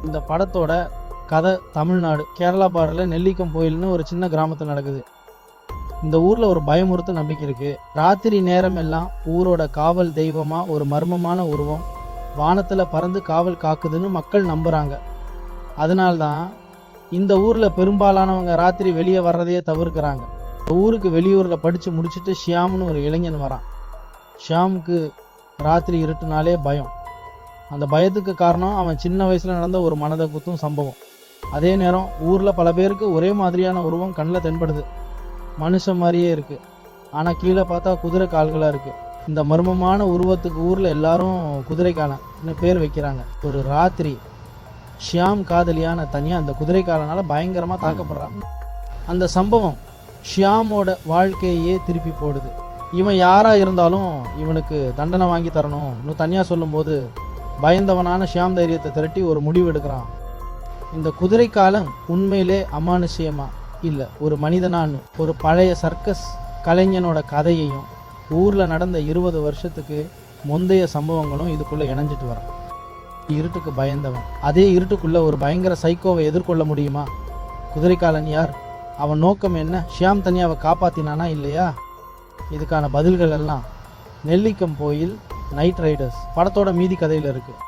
இந்த படத்தோட கதை தமிழ்நாடு கேரளா பார்டரில் நெல்லிக்கம் கோயில்னு ஒரு சின்ன கிராமத்தில் நடக்குது. இந்த ஊரில் ஒரு பயமுறுத்த நம்பிக்கை இருக்குது. ராத்திரி நேரம் எல்லாம் ஊரோட காவல் தெய்வமாக ஒரு மர்மமான உருவம் வானத்தில் பறந்து காவல் காக்குதுன்னு மக்கள் நம்புகிறாங்க. அதனால்தான் இந்த ஊரில் பெரும்பாலானவங்க ராத்திரி வெளியே வர்றதையே தவிர்க்கிறாங்க. ஊருக்கு வெளியூரில் படித்து முடிச்சுட்டு ஷியாம்னு ஒரு இளைஞன் வரான். ஷியாமுக்கு ராத்திரி இருட்டுனாலே பயம். அந்த பயத்துக்கு காரணம் அவன் சின்ன வயசில் நடந்த ஒரு மனதை குத்தும் சம்பவம். அதே நேரம் ஊரில் பல பேருக்கு ஒரே மாதிரியான உருவம் கண்ணில் தென்படுது. மனுஷன் மாதிரியே இருக்குது, ஆனால் கீழே பார்த்தா குதிரை கால்களாக இருக்குது. இந்த மர்மமான உருவத்துக்கு ஊரில் எல்லாரும் குதிரைக்காலன்னு பேர் வைக்கிறாங்க. ஒரு ராத்திரி ஷியாம் காதலியான தனியாக அந்த குதிரைக்காலனால் பயங்கரமாக தாக்கப்படுறான். அந்த சம்பவம் ஷியாமோட வாழ்க்கையே திருப்பி போடுது. இவன் யாராக இருந்தாலும் இவனுக்கு தண்டனை வாங்கி தரணும்னு தனியாக சொல்லும்போது பயந்தவனான ஷியாம் தைரியத்தை திரட்டி ஒரு முடிவு எடுக்கிறான். இந்த குதிரைக்காலம் உண்மையிலே அமானுஷ்யமா இல்லை, ஒரு மனிதனான்னு ஒரு பழைய சர்க்கஸ் கலைஞனோட கதையையும் ஊரில் நடந்த 20 வருஷத்துக்கு முந்தைய சம்பவங்களும் இதுக்குள்ளே இணைஞ்சிட்டு வரான். இருட்டுக்கு பயந்தவன் அதே இருட்டுக்குள்ளே ஒரு பயங்கர சைக்கோவை எதிர்கொள்ள முடியுமா? குதிரைக்காலன் யார்? அவன் நோக்கம் என்ன? ஷியாம் தனியாவை காப்பாற்றினானா இல்லையா? இதுக்கான பதில்கள் எல்லாம் நெல்லிக்கம் கோயில் நைட் ரைடர்ஸ் படத்தோட மீதி கதையில் இருக்குது.